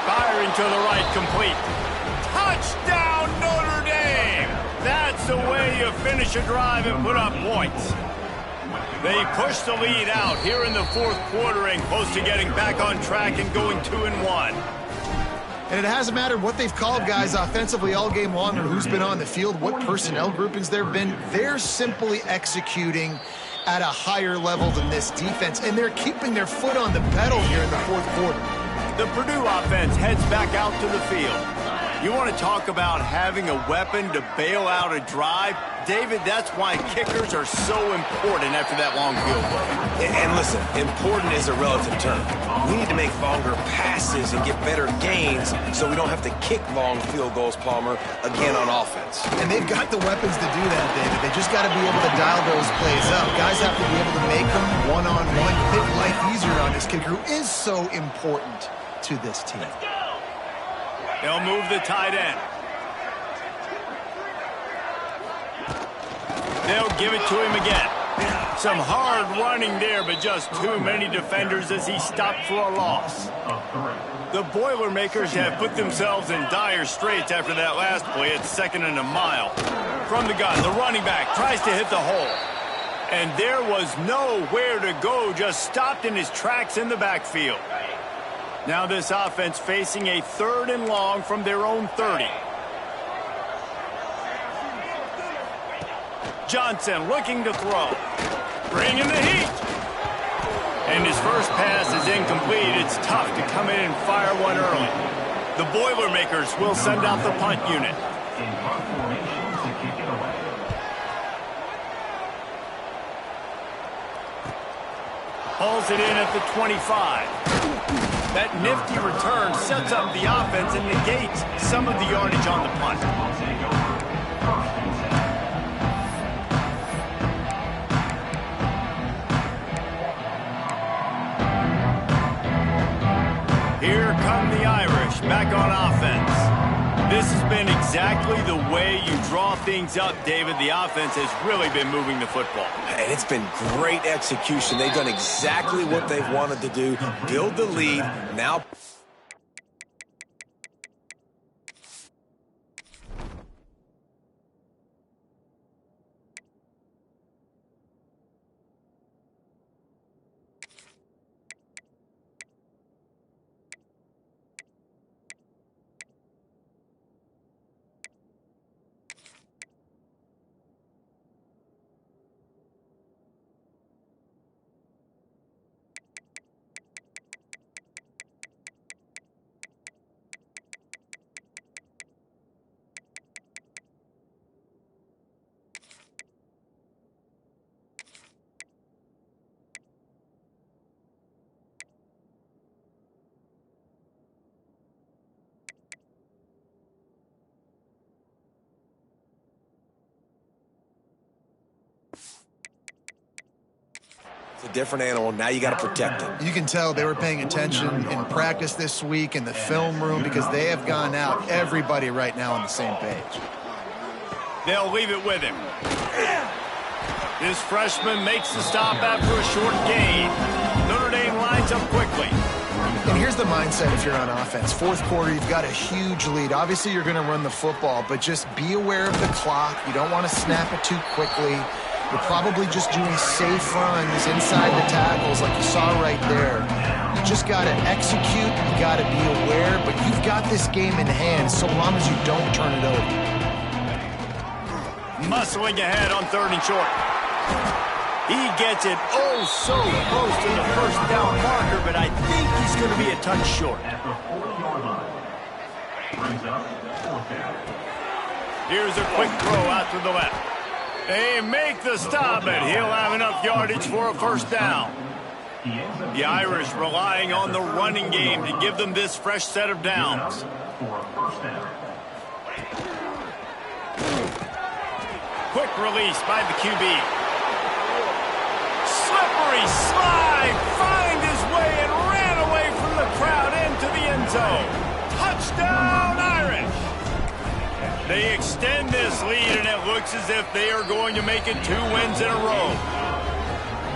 A: Firing to the right, complete. Touchdown, Notre Dame! That's the way you finish a drive and put up points. They push the lead out here in the 4th quarter and close to getting back on track and going 2-1.
B: And it hasn't mattered what they've called guys offensively all game long or who's been on the field, what personnel groupings there have been. They're simply executing at a higher level than this defense, and they're keeping their foot on the pedal here in the 4th quarter.
A: The Purdue offense heads back out to the field. You want to talk about having a weapon to bail out a drive? David, that's why kickers are so important after that long field goal.
C: And listen, important is a relative term. We need to make longer passes and get better gains so we don't have to kick long field goals, Palmer, again on offense.
B: And they've got the weapons to do that, David. They just got to be able to dial those plays up. Guys have to be able to make them one-on-one, make life easier on this kicker who is so important to this team.
A: They'll move the tight end. They'll give it to him again. Some hard running there, but just too many defenders as he stopped for a loss. The Boilermakers have put themselves in dire straits after that last play. It's 2nd and a mile. From the gun, the running back tries to hit the hole. And there was nowhere to go, just stopped in his tracks in the backfield. Now this offense facing a 3rd and long from their own 30. Johnson looking to throw. Bringing the heat. And his first pass is incomplete. It's tough to come in and fire one early. The Boilermakers will send out the punt unit.
D: In punt formation to kick it away.
A: Hauls it in at the 25. That nifty return sets up the offense and negates some of the yardage on the punt. Here come the Irish back on offense. This has been exactly the way you draw things up, David. The offense has really been moving the football.
C: And it's been great execution. They've done exactly what they've wanted to do. Build the lead. Now... a different animal. Now you got to protect it.
B: You can tell they were paying attention in practice this week in the film room because they have gone out, everybody right now on the same page.
A: They'll leave it with him. This freshman makes the stop after a short gain. Notre Dame lines up quickly.
B: And here's the mindset if you're on offense. 4th quarter, you've got a huge lead. Obviously, you're going to run the football, but just be aware of the clock. You don't want to snap it too quickly. You're probably just doing safe runs inside the tackles like you saw right there. You just got to execute. You got to be aware, but you've got this game in hand so long as you don't turn it over.
A: Muscling ahead on 3rd and short. He gets it oh so close to the first down marker, but I think he's going to be a touch short.
D: At the 4-yard line. Brings up 4th down.
A: Here's a quick throw out to the left. They make the stop, and he'll have enough yardage for a first down. The Irish relying on the running game to give them this fresh set of downs.
D: For a first down.
A: Quick release by the QB. Slippery slide, find his way and ran away from the crowd into the end zone. Touchdown, Irish! They extend this lead, and it looks as if they are going to make it 2 wins in a row.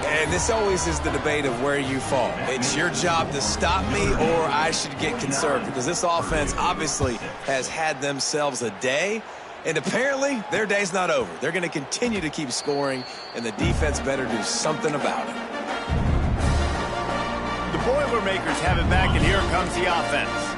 C: And this always is the debate of where you fall. It's your job to stop me, or I should get conservative, because this offense obviously has had themselves a day, and apparently their day's not over. They're going to continue to keep scoring, and the defense better do something about it.
A: The Boilermakers have it back, and here comes the offense.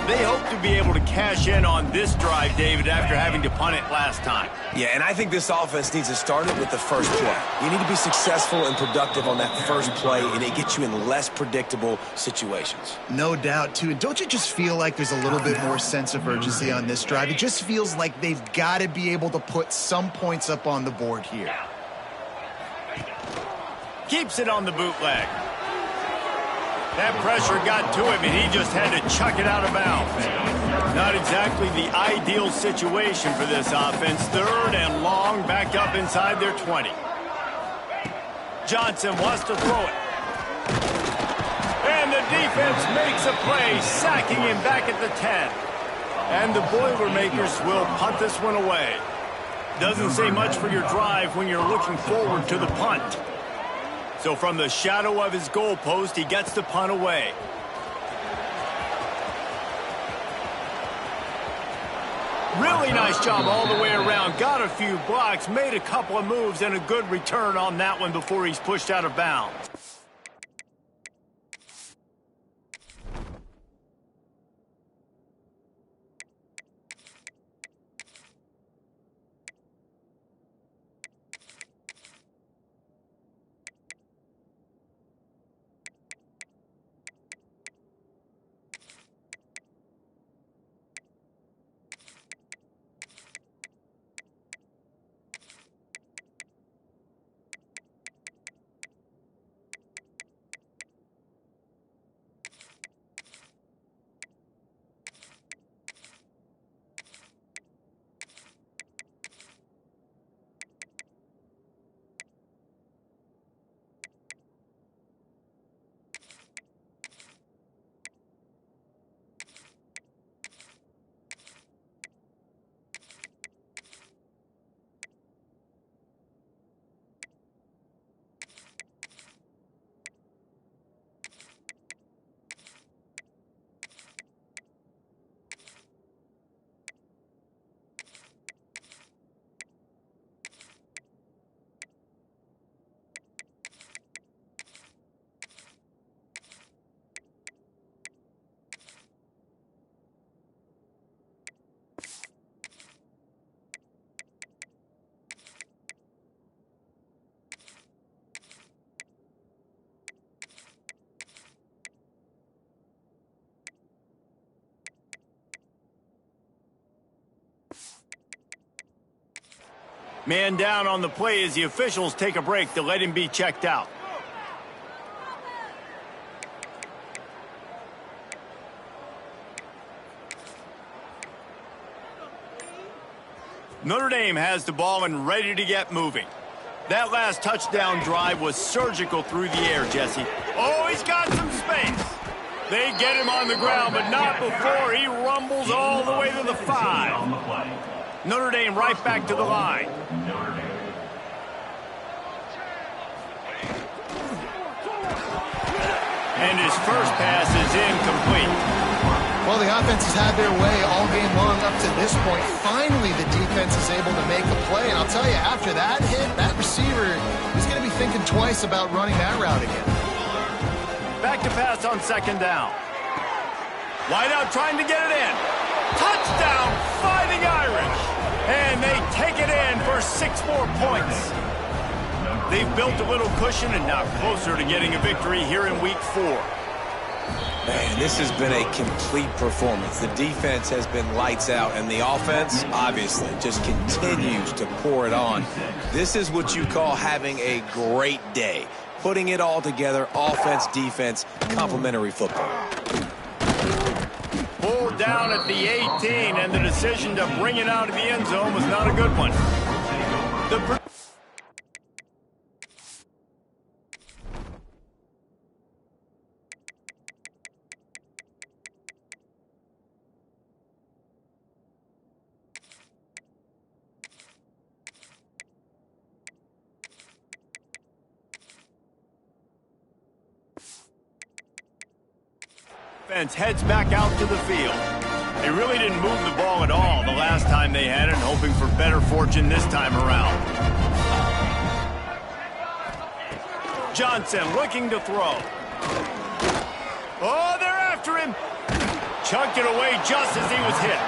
A: They hope to be able to cash in on this drive, David, after having to punt it last time.
C: Yeah, and I think this offense needs to start it with the first play. You need to be successful and productive on that first play, and it gets you in less predictable situations.
B: No doubt, too. And don't you just feel like there's a little bit more sense of urgency on this drive? It just feels like they've got to be able to put some points up on the board here.
A: Keeps it on the bootleg. That pressure got to him, and he just had to chuck it out of bounds. Not exactly the ideal situation for this offense. 3rd and long, back up inside their 20. Johnson wants to throw it. And the defense makes a play, sacking him back at the 10. And the Boilermakers will punt this one away. Doesn't say much for your drive when you're looking forward to the punt. So from the shadow of his goalpost, he gets the punt away. Really nice job all the way around. Got a few blocks, made a couple of moves, and a good return on that one before he's pushed out of bounds. Man down on the play as the officials take a break to let him be checked out. Notre Dame has the ball and ready to get moving. That last touchdown drive was surgical through the air, Jesse. Oh, he's got some space. They get him on the ground, but not before he rumbles all the way to the 5. Notre Dame right back to the line. And his first pass is incomplete.
B: Well, the offense has had their way all game long up to this point. Finally, the defense is able to make a play. And I'll tell you, after that hit, that receiver is going to be thinking twice about running that route again.
A: Back to pass on 2nd down. Wide out trying to get it in. Touchdown, Fighting Irish. And they take it in for 6 more points. They've built a little cushion and now closer to getting a victory here in Week 4.
C: Man, this has been a complete performance. The defense has been lights out, and the offense, obviously, just continues to pour it on. This is what you call having a great day. Putting it all together, offense, defense, complementary football.
A: Pulled down at the 18, and the decision to bring it out of the end zone was not a good one. Defense heads back out to the field. They really didn't move the ball at all the last time they had it, hoping for better fortune this time around. Johnson looking to throw. Oh, they're after him. Chucked it away just as he was hit.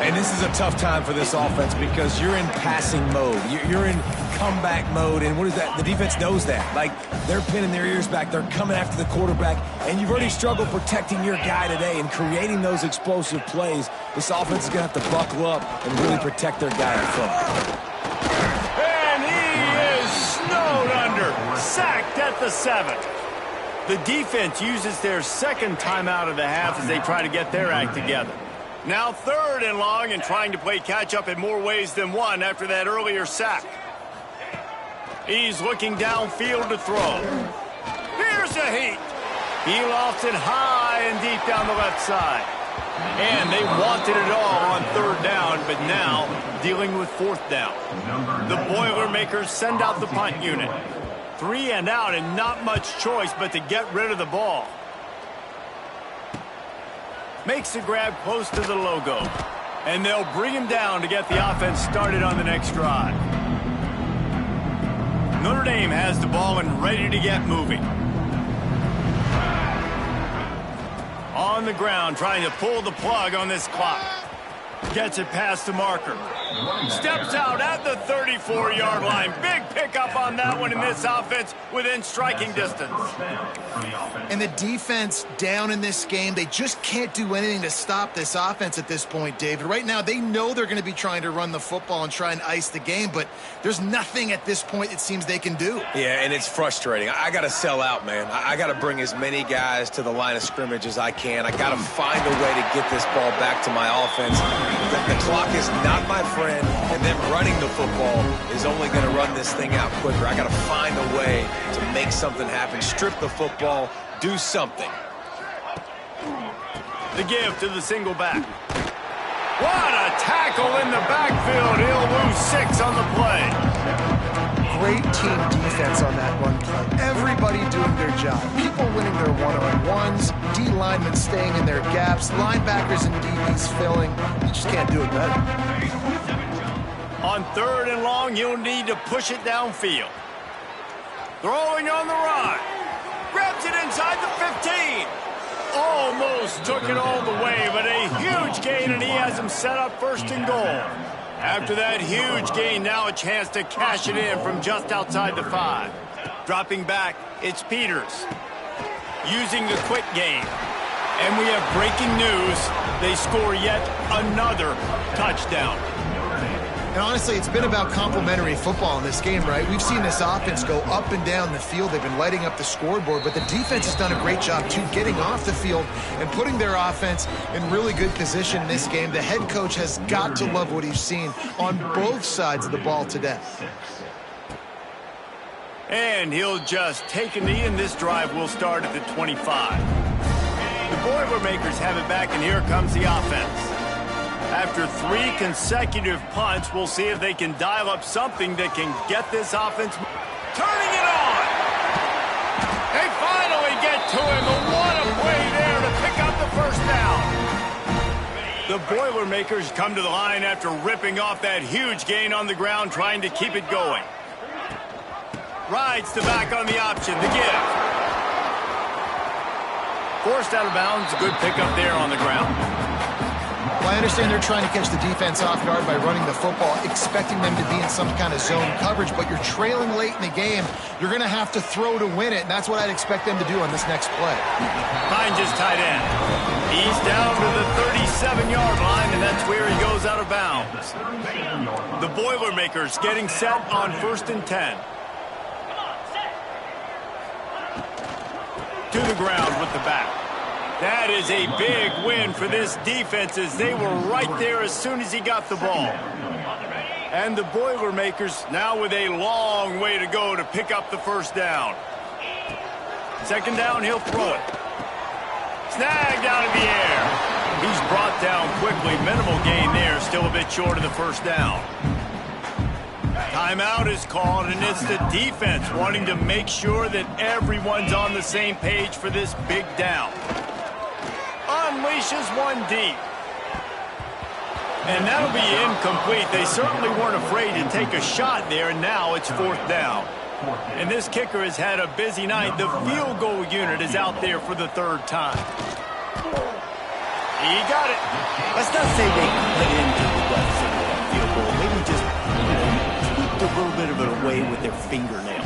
C: And this is a tough time for this offense because you're in passing mode. You're in comeback mode, and what is that? The defense knows that. Like, they're pinning their ears back. They're coming after the quarterback, and you've already struggled protecting your guy today and creating those explosive plays. This offense is going to have to buckle up and really protect their guy in front.
A: And he is snowed under. Sacked at the 7. The defense uses their second timeout of the half as they try to get their act together. Now 3rd and long and trying to play catch-up in more ways than one after that earlier sack. He's looking downfield to throw. Here's a heat. He lofts it high and deep down the left side. And they wanted it all on 3rd down, but now dealing with 4th down. The Boilermakers send out the punt unit. 3 and out and not much choice but to get rid of the ball. Makes the grab close to the logo. And they'll bring him down to get the offense started on the next drive. Notre Dame has the ball and ready to get moving. On the ground, trying to pull the plug on this clock. Gets it past the marker. Steps out at the 34-yard line. Big pickup on that one in this offense within striking distance.
B: And the defense down in this game, they just can't do anything to stop this offense at this point, David. Right now, they know they're going to be trying to run the football and try and ice the game, but there's nothing at this point it seems they can do.
C: Yeah, and it's frustrating. I got to sell out, man. I got to bring as many guys to the line of scrimmage as I can. I got to find a way to get this ball back to my offense. The clock is not my friend, and them running the football is only going to run this thing out quicker. I got to find a way to make something happen, strip the football, do something.
A: The give to the single back. What a tackle in the backfield. He'll lose 6 on the play.
B: Great team defense on that run play. Everybody doing their job. People winning their one-on-ones, D linemen staying in their gaps, linebackers and DBs filling. You just can't do it better.
A: On 3rd and long, you'll need to push it downfield. Throwing on the run. Grabs it inside the 15. Almost took it all the way, but a huge gain, and he has him set up 1st and goal. After that huge gain, now a chance to cash it in from just outside the 5. Dropping back, it's Peters. Using the quick game. And we have breaking news. They score yet another touchdown.
B: And honestly, it's been about complementary football in this game, right? We've seen this offense go up and down the field. They've been lighting up the scoreboard, but the defense has done a great job, too, getting off the field and putting their offense in really good position in this game. The head coach has got to love what he's seen on both sides of the ball today.
A: And he'll just take a knee, and this drive will start at the 25. The Boilermakers have it back, and here comes the offense. After 3 consecutive punts, we'll see if they can dial up something that can get this offense turning it on. They finally get to him, and what a play there to pick up the 1st down. The Boilermakers come to the line after ripping off that huge gain on the ground, trying to keep it going. Rides the back on the option, the give. Forced out of bounds, good pickup there on the ground.
B: I understand they're trying to catch the defense off guard by running the football, expecting them to be in some kind of zone coverage, but you're trailing late in the game. You're going to have to throw to win it, and that's what I'd expect them to do on this next play.
A: Finds his tight end. He's down to the 37-yard line, and that's where he goes out of bounds. The Boilermakers getting set on 1st and 10. To the ground with the back. That is a big win for this defense as they were right there as soon as he got the ball. And the Boilermakers now with a long way to go to pick up the first down. 2nd down, he'll throw it. Snagged out of the air. He's brought down quickly. Minimal gain there, still a bit short of the first down. Timeout is called, and it's the defense wanting to make sure that everyone's on the same page for this big down. Unleashes one deep. And that'll be incomplete. They certainly weren't afraid to take a shot there, and now it's 4th down. And this kicker has had a busy night. The field goal unit is out there for the 3rd time. He got it.
F: Let's not say they put into the left side of that field goal. Maybe just tweaked a little bit of it away with their fingernail.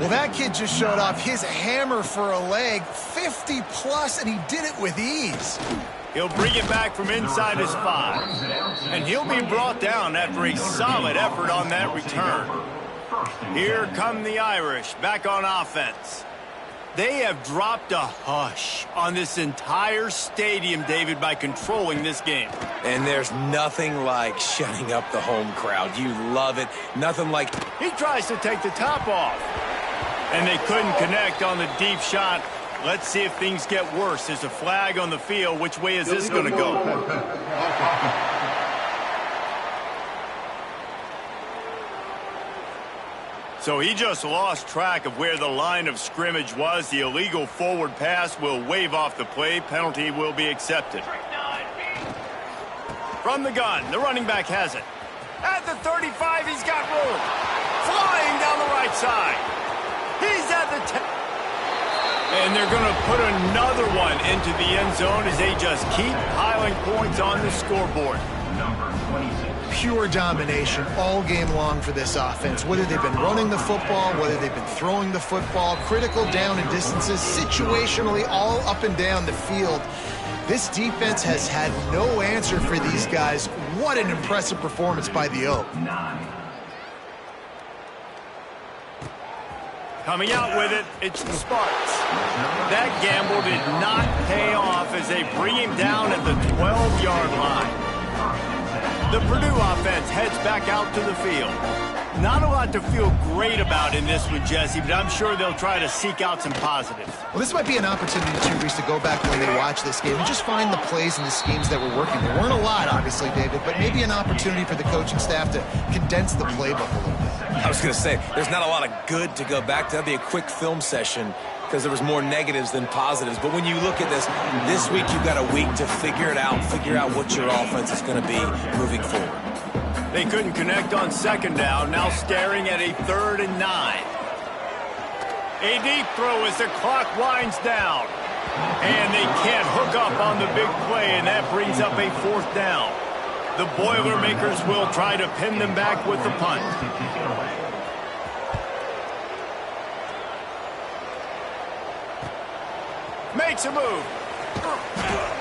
B: Well, that kid just showed off his hammer for a leg, 50-plus, and he did it with ease.
A: He'll bring it back from inside his 5. And he'll be brought down after a solid effort on that return. Here come the Irish back on offense. They have dropped a hush on this entire stadium, David, by controlling this game.
C: And there's nothing like shutting up the home crowd. You love it. Nothing like...
A: He tries to take the top off. And they couldn't connect on the deep shot. Let's see if things get worse. There's a flag on the field. Which way is this going to go? So he just lost track of where the line of scrimmage was. The illegal forward pass will wave off the play. Penalty will be accepted. From the gun, the running back has it. At the 35, he's got room. Flying down the right side. He's at the 10. And they're going to put another one into the end zone as they just keep piling points on the scoreboard.
B: Pure domination all game long for this offense. Whether they've been running the football, whether they've been throwing the football, critical down and distances, situationally all up and down the field. This defense has had no answer for these guys. What an impressive performance by the O.
A: Coming out with it, it's the Sparks. That gamble did not pay off as they bring him down at the 12-yard line. The Purdue offense heads back out to the field. Not a lot to feel great about in this one, Jesse, but I'm sure they'll try to seek out some positives.
B: Well, this might be an opportunity, too, Reese, to go back when they watch this game and just find the plays and the schemes that were working. There weren't a lot, obviously, David, but maybe an opportunity for the coaching staff to condense the playbook a little bit.
C: I was going to say, there's not a lot of good to go back to. That'd be a quick film session because there was more negatives than positives. But when you look at this week you've got a week to figure it out, figure out what your offense is going to be moving forward.
A: They couldn't connect on 2nd down, now staring at a 3rd and 9. A deep throw as the clock winds down. And they can't hook up on the big play, and that brings up a 4th down. The Boilermakers will try to pin them back with the punt. Makes a move.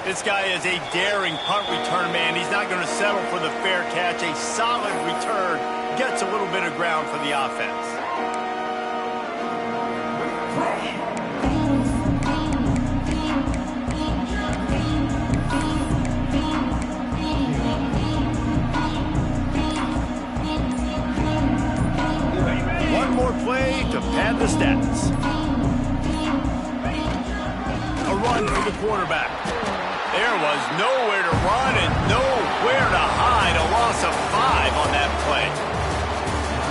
A: This guy is a daring punt return man. He's not going to settle for the fair catch. A solid return gets a little bit of ground for the offense. One more play to pad the stats. A run for the quarterback. There was nowhere to run and nowhere to hide. A loss of 5 on that play.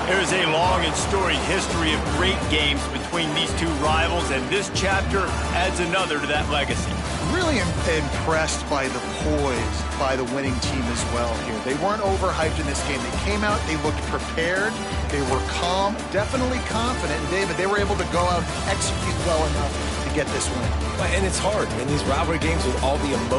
A: There's a long and storied history of great games between these two rivals, and this chapter adds another to that legacy.
B: Really impressed by the poise by the winning team as well here. They weren't overhyped in this game. They came out, they looked prepared, they were calm, definitely confident. And David, they were able to go out and execute well enough to get this win.
C: And it's hard in these rivalry games with all the emotion.